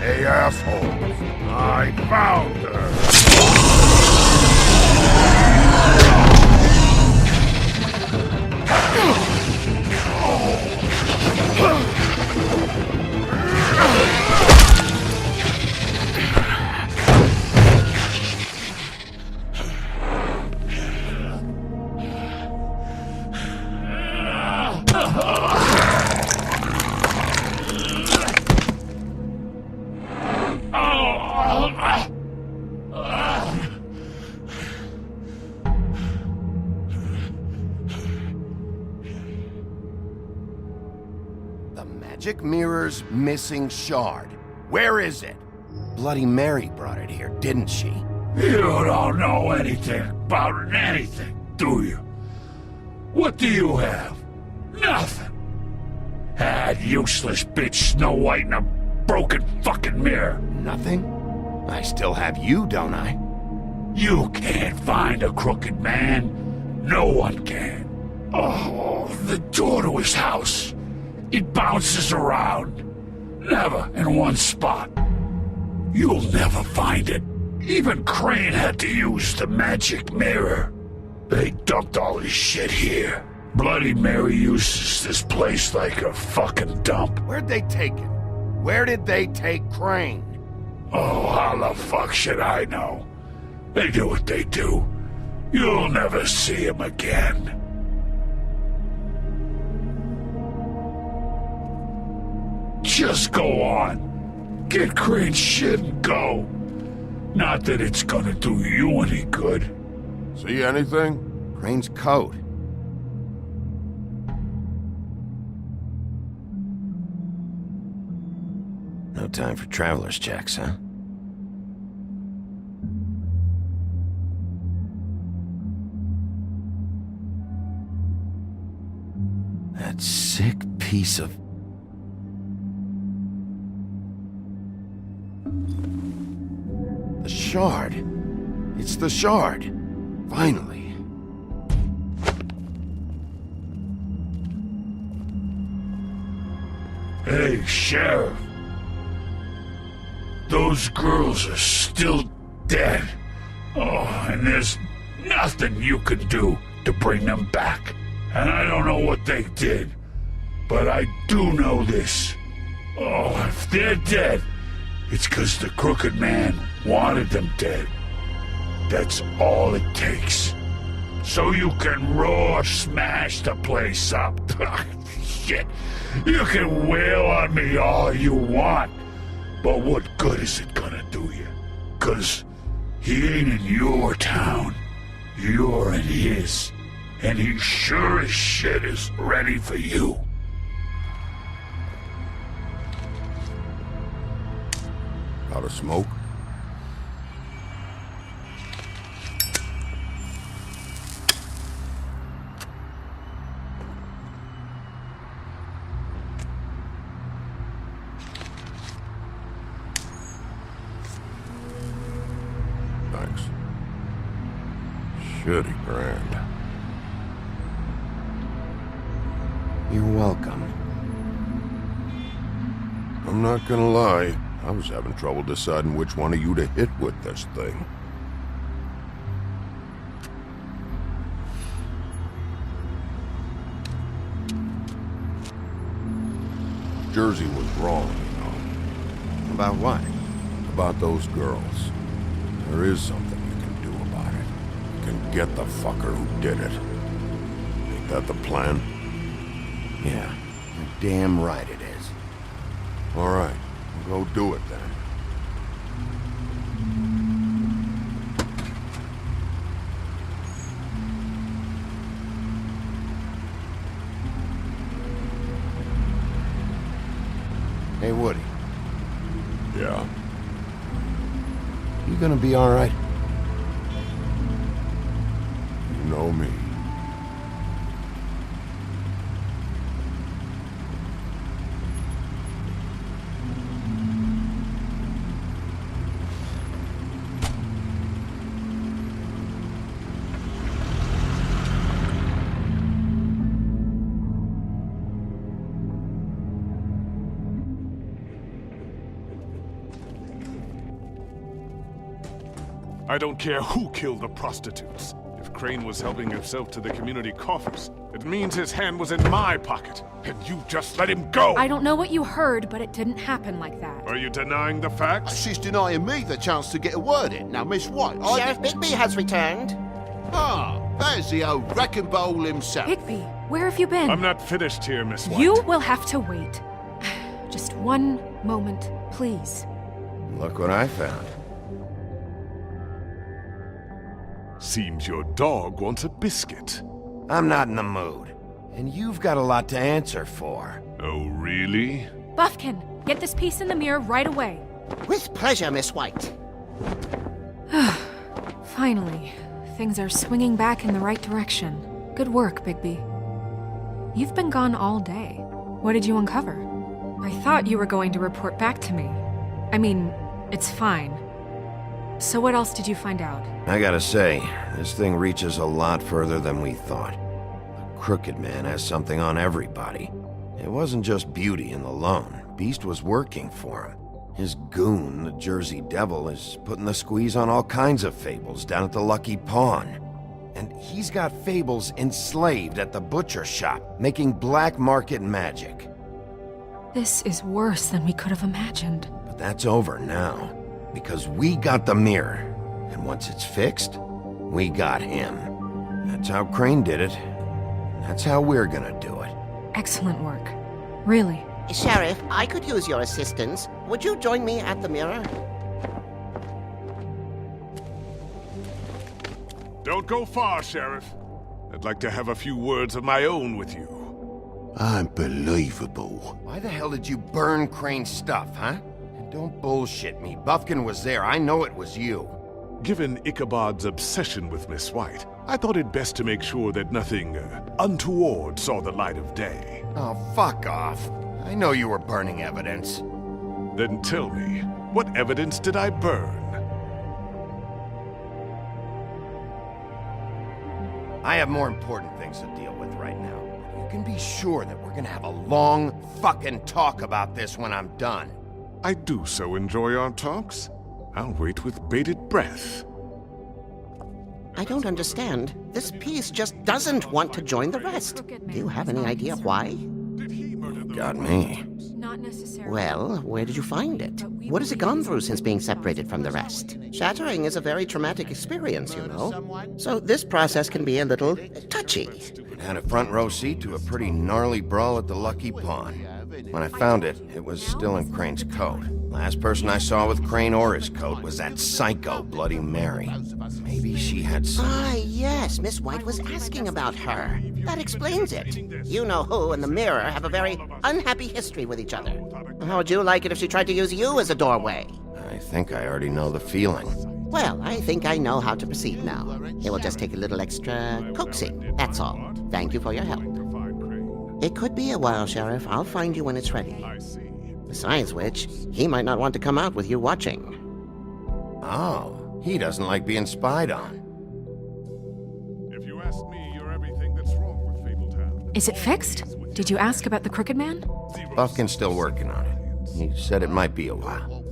Hey, assholes. I found her. The Magic Mirror's missing shard. Where is it? Bloody Mary brought it here, didn't she? You don't know anything about anything, do you? What do you have? Nothing. That useless bitch Snow White and a broken fucking mirror. Nothing? I still have you, don't I? You can't find a crooked man. No one can. Oh, the door to his house. It bounces around. Never in one spot. You'll never find it. Even Crane had to use the magic mirror. They dumped all his shit here. Bloody Mary uses this place like a fucking dump. Where'd they take him? Where did they take Crane? Oh, how the fuck should I know? They do what they do. You'll never see him again. Just go on. Get Crane's shit and go. Not that it's gonna do you any good. See anything? Crane's coat. No time for traveler's checks, huh? That sick piece of... The shard. It's the shard. Finally. Hey, Sheriff. Those girls are still dead. Oh, and there's nothing you can do to bring them back. And I don't know what they did, but I do know this. Oh, if they're dead, it's 'cause the Crooked Man wanted them dead. That's all it takes. So you can smash the place up. Shit, you can wail on me all you want, but what good is it gonna do you? 'Cause he ain't in your town. You're in his. And he sure as shit is ready for you. Out of smoke? Thanks. Shitty grand. You're welcome. I'm not gonna lie, I was having trouble deciding which one of you to hit with this thing. Jersey was wrong, you know. About what? About those girls. There is something you can do about it. You can get the fucker who did it. Ain't that the plan? Yeah, you're damn right it is. All right, we'll go do it then. Hey, Woody. Yeah. You gonna be all right? You know me. I don't care who killed the prostitutes. If Crane was helping himself to the community coffers, it means his hand was in my pocket, and you just let him go! I don't know what you heard, but it didn't happen like that. Are you denying the facts? She's denying me the chance to get a word in. Now, Miss White, Sheriff Bigby has returned. Ah, there's the old wrecking bowl himself. Bigby, where have you been? I'm not finished here, Miss White. You will have to wait. Just one moment, please. Look what I found. Seems your dog wants a biscuit. I'm not in the mood. And you've got a lot to answer for. Oh, really? Buffkin, get this piece in the mirror right away. With pleasure, Miss White. Finally, things are swinging back in the right direction. Good work, Bigby. You've been gone all day. What did you uncover? I thought you were going to report back to me. I mean, it's fine. So what else did you find out? I gotta say, this thing reaches a lot further than we thought. The Crooked Man has something on everybody. It wasn't just Beauty and the Lone. Beast was working for him. His goon, the Jersey Devil, is putting the squeeze on all kinds of Fables down at the Lucky Pawn. And he's got Fables enslaved at the butcher shop, making black market magic. This is worse than we could have imagined. But that's over now, because we got the mirror. And once it's fixed, we got him. That's how Crane did it. That's how we're gonna do it. Excellent work. Really. Sheriff, I could use your assistance. Would you join me at the mirror? Don't go far, Sheriff. I'd like to have a few words of my own with you. Unbelievable. Why the hell did you burn Crane's stuff, huh? And don't bullshit me. Buffkin was there. I know it was you. Given Ichabod's obsession with Miss White, I thought it best to make sure that nothing untoward saw the light of day. Oh, fuck off. I know you were burning evidence. Then tell me, what evidence did I burn? I have more important things to deal with right now. You can be sure that we're gonna have a long fucking talk about this when I'm done. I do so enjoy our talks. I'll wait with bated breath. I don't understand. This piece just doesn't want to join the rest. Do you have any idea why? Got me. Not necessarily. Well, where did you find it? What has it gone through since being separated from the rest? Shattering is a very traumatic experience, you know. So this process can be a little touchy. It had a front row seat to a pretty gnarly brawl at the Lucky Pawn. When I found it, it was still in Crane's coat. Last person I saw with Crane or his coat was that psycho Bloody Mary. Maybe she had some... Ah, yes, Miss White was asking about her. That explains it. You know who and the mirror have a very unhappy history with each other. How would you like it if she tried to use you as a doorway? I think I already know the feeling. Well, I think I know how to proceed now. It will just take a little extra coaxing, that's all. Thank you for your help. It could be a while, Sheriff. I'll find you when it's ready. Besides which, he might not want to come out with you watching. Oh, he doesn't like being spied on. If you ask me, you're everything that's wrong with Fabletown. Is it fixed? Did you ask about the Crooked Man? Buffkin's still working on it. He said it might be a while.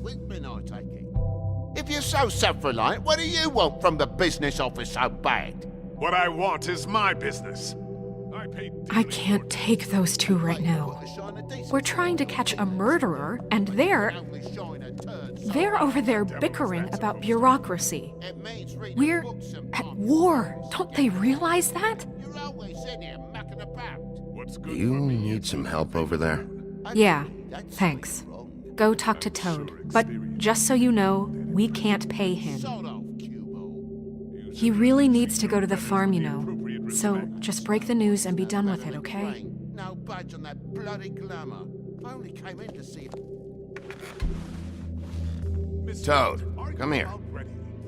If you're so self-reliant, what do you want from the business office so bad? What I want is my business. I can't take those two right now. We're trying to catch a murderer, and they're over there bickering about bureaucracy. We're at war. Don't they realize that? Do you need some help over there? Yeah, thanks. Go talk to Toad. But just so you know, we can't pay him. He really needs to go to the farm, you know. So just break the news and be done with it, okay? No budge on that bloody glamour. I only came in to see... Toad, come here.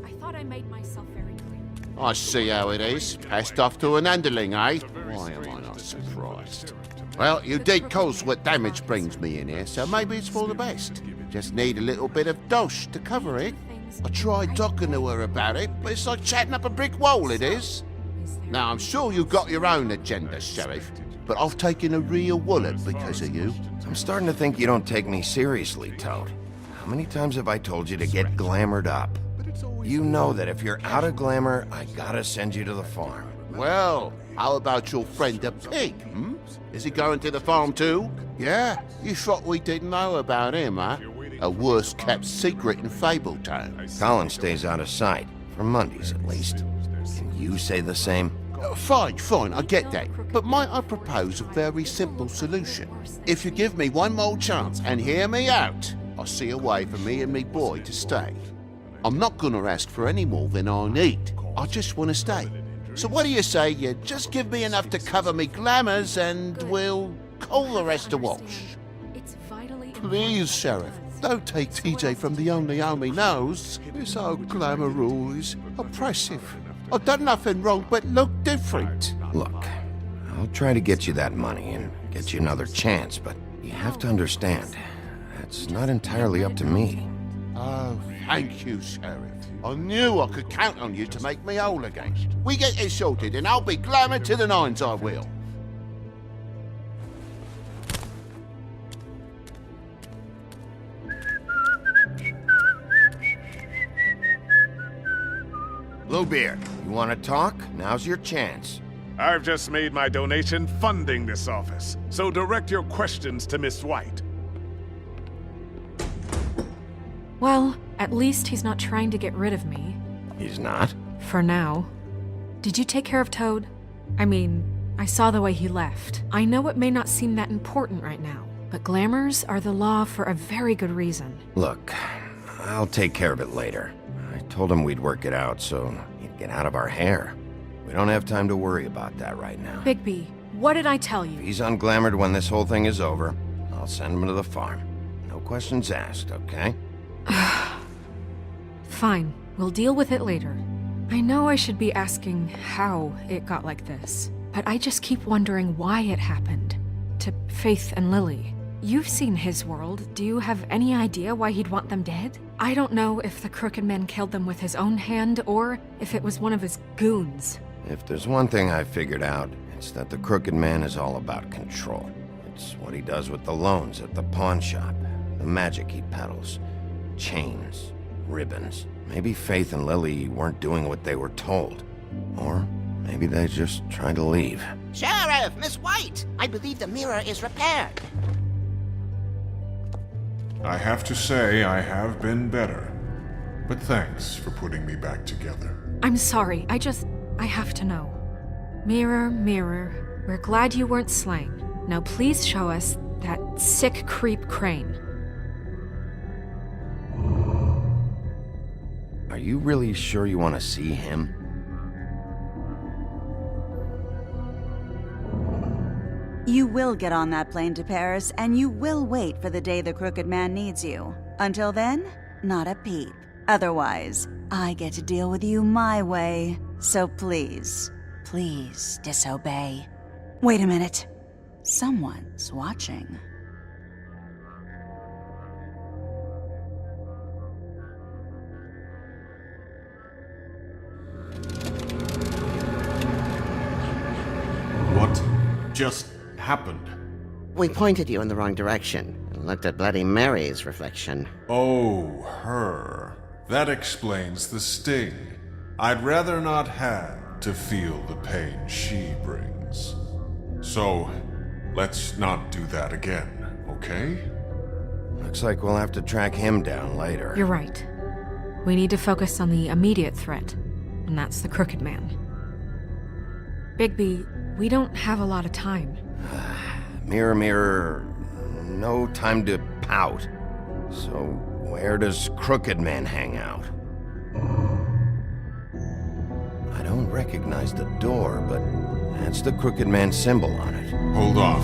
I thought I made myself very clear. I see how it is. Passed off to an underling, eh? Why am I not surprised? Well, you did cause what damage brings me in here, so maybe it's for the best. Just need a little bit of dosh to cover it. I tried talking to her about it, but it's like chatting up a brick wall, it is. Now, I'm sure you've got your own agenda, Sheriff, but I've taken a real wallet because of you. I'm starting to think you don't take me seriously, Toad. How many times have I told you to get glamored up? You know that if you're out of glamour, I gotta send you to the farm. Well, how about your friend the pig, hmm? Is he going to the farm too? Yeah? You thought we didn't know about him, huh? A worst-kept secret in Fabletown. Colin stays out of sight, for Mondays at least. Can you say the same? Fine, I get that. But might I propose a very simple solution? If you give me one more chance and hear me out, I'll see a way for me and me boy to stay. I'm not gonna ask for any more than I need. I just want to stay. So what do you say you just give me enough to cover me glamours and we'll call the rest a wash? Please, Sheriff, Don't take TJ from the only home he knows. This old glamour rule is oppressive. I've done nothing wrong but look different. Look, I'll try to get you that money and get you another chance, but you have to understand, that's not entirely up to me. Oh, thank you, Sheriff. I knew I could count on you to make me whole again. We get this sorted and I'll be glamour to the nines, I will. Bluebeard, you want to talk? Now's your chance. I've just made my donation funding this office, so direct your questions to Miss White. Well, at least he's not trying to get rid of me. He's not? For now. Did you take care of Toad? I mean, I saw the way he left. I know it may not seem that important right now, but glamours are the law for a very good reason. Look, I'll take care of it later. I told him we'd work it out so he'd get out of our hair. We don't have time to worry about that right now. Bigby, what did I tell you? If he's unglamored when this whole thing is over, I'll send him to the farm. No questions asked, okay? Fine, we'll deal with it later. I know I should be asking how it got like this, but I just keep wondering why it happened. To Faith and Lily. You've seen his world. Do you have any idea why he'd want them dead? I don't know if the Crooked Man killed them with his own hand or if it was one of his goons. If there's one thing I figured out, it's that the Crooked Man is all about control. It's what he does with the loans at the pawn shop, the magic he peddles, chains, ribbons. Maybe Faith and Lily weren't doing what they were told. Or maybe they just tried to leave. Sheriff, Miss White! I believe the mirror is repaired. I have to say I have been better. But thanks for putting me back together. I'm sorry, I have to know. Mirror, mirror, we're glad you weren't slain. Now please show us that sick creep Crane. Are you really sure you want to see him? You will get on that plane to Paris, and you will wait for the day the Crooked Man needs you. Until then, not a peep. Otherwise, I get to deal with you my way. So please, please disobey. Wait a minute. Someone's watching. What just happened? We pointed you in the wrong direction and looked at Bloody Mary's reflection. Oh, her. That explains the sting. I'd rather not have to feel the pain she brings. So, let's not do that again, okay? Looks like we'll have to track him down later. You're right. We need to focus on the immediate threat, and that's the Crooked Man. Bigby, we don't have a lot of time. Mirror, mirror, no time to pout. So, where does Crooked Man hang out? I don't recognize the door, but that's the Crooked Man symbol on it. Hold on.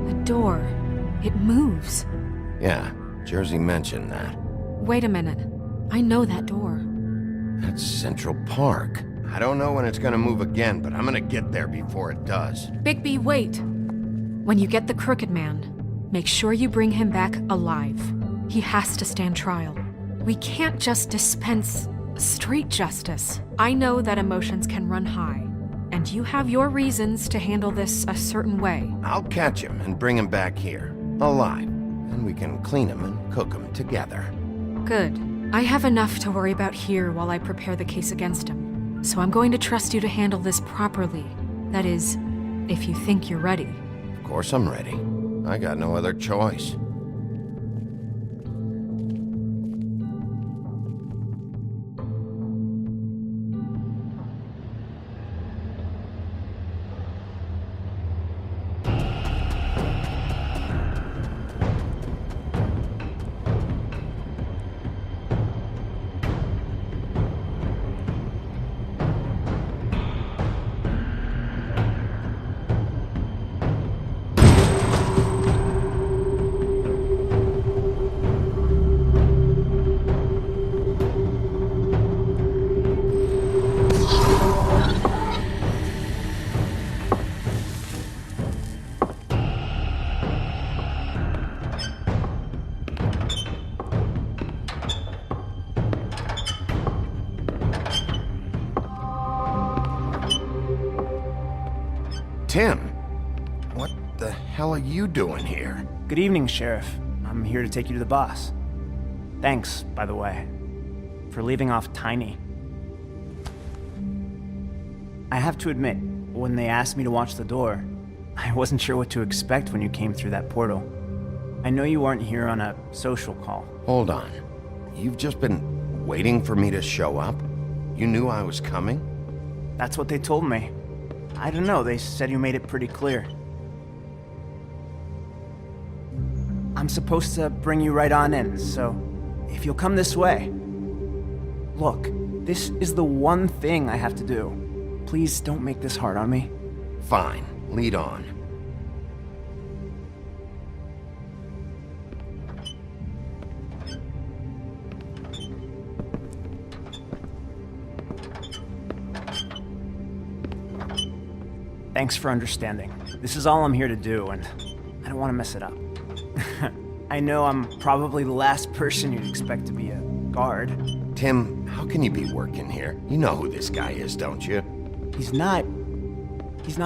The door. It moves. Yeah, Jersey mentioned that. Wait a minute. I know that door. That's Central Park. I don't know when it's gonna move again, but I'm gonna get there before it does. Bigby, wait! When you get the Crooked Man, make sure you bring him back alive. He has to stand trial. We can't just dispense street justice. I know that emotions can run high, and you have your reasons to handle this a certain way. I'll catch him and bring him back here, alive. And we can clean him and cook him together. Good. I have enough to worry about here while I prepare the case against him. So I'm going to trust you to handle this properly. That is, if you think you're ready. Of course I'm ready. I got no other choice. Tim! What the hell are you doing here? Good evening, Sheriff. I'm here to take you to the boss. Thanks, by the way, for leaving off Tiny. I have to admit, when they asked me to watch the door, I wasn't sure what to expect when you came through that portal. I know you weren't here on a social call. Hold on. You've just been waiting for me to show up? You knew I was coming? That's what they told me. I don't know, they said you made it pretty clear. I'm supposed to bring you right on in, so if you'll come this way. Look, this is the one thing I have to do. Please don't make this hard on me. Fine, lead on. Thanks for understanding. This is all I'm here to do, and I don't want to mess it up. I know I'm probably the last person you'd expect to be a guard. Tim, how can you be working here? You know who this guy is, don't you? He's not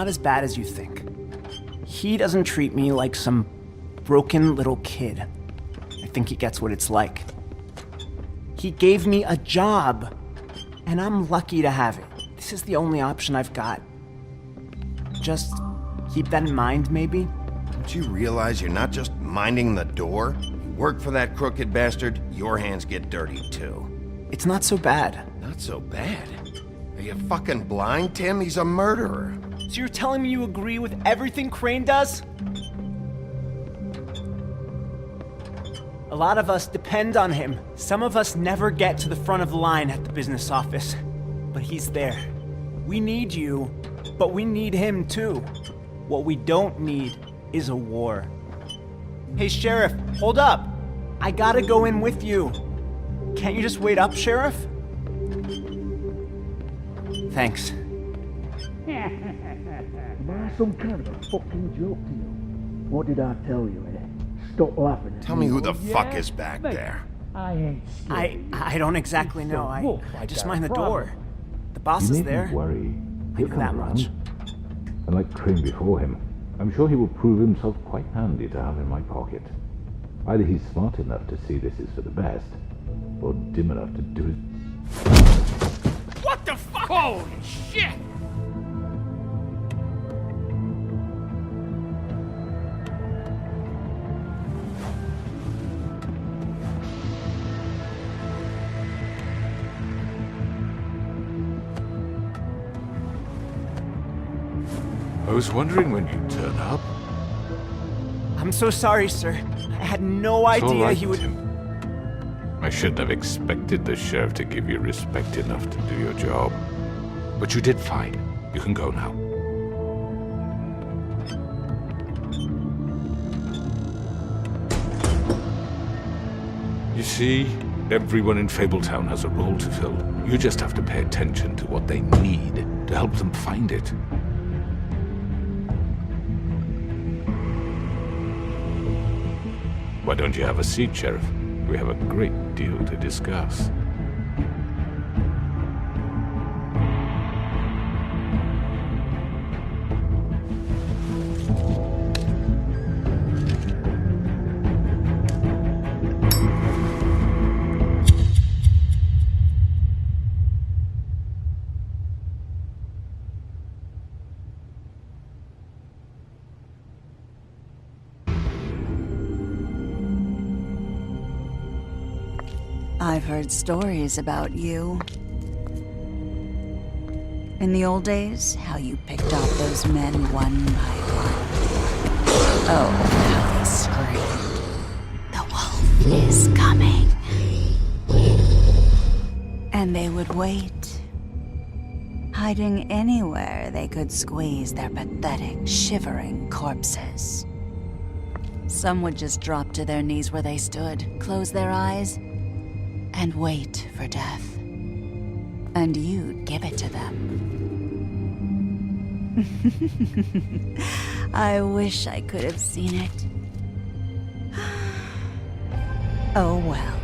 as bad as you think. He doesn't treat me like some broken little kid. I think he gets what it's like. He gave me a job, and I'm lucky to have it. This is the only option I've got. Just keep that in mind, maybe? Don't you realize you're not just minding the door? You work for that crooked bastard, your hands get dirty too. It's not so bad. Not so bad? Are you fucking blind, Tim? He's a murderer. So you're telling me you agree with everything Crane does? A lot of us depend on him. Some of us never get to the front of the line at the business office. But he's there. We need you, but we need him too. What we don't need is a war. Hey, Sheriff, hold up. I gotta go in with you. Can't you just wait up, Sheriff? Thanks. Am I some kind of a fucking joke to you? What did I tell you, eh? Stop laughing at Tell me who the fuck is back there. I ain't scared. I don't exactly know. I just mind the door. The boss You is needn't there. worry. I He'll know come that around. much. And like Crane before him, I'm sure he will prove himself quite handy to have in my pocket. Either he's smart enough to see this is for the best, or dim enough to do it. What the fuck? Holy shit! I was wondering when you'd turn up. I'm so sorry, sir. I had no It's all idea right, he would... Tim. I shouldn't have expected the sheriff to give you respect enough to do your job. But you did fine. You can go now. You see, everyone in Fabletown has a role to fill. You just have to pay attention to what they need to help them find it. Why don't you have a seat, Sheriff? We have a great deal to discuss. I've heard stories about you. In the old days, how you picked off those men one by one. Oh, how they screamed. The wolf is coming. And they would wait, hiding anywhere they could squeeze their pathetic, shivering corpses. Some would just drop to their knees where they stood, close their eyes, and wait for death. And you'd give it to them. I wish I could have seen it. Oh well.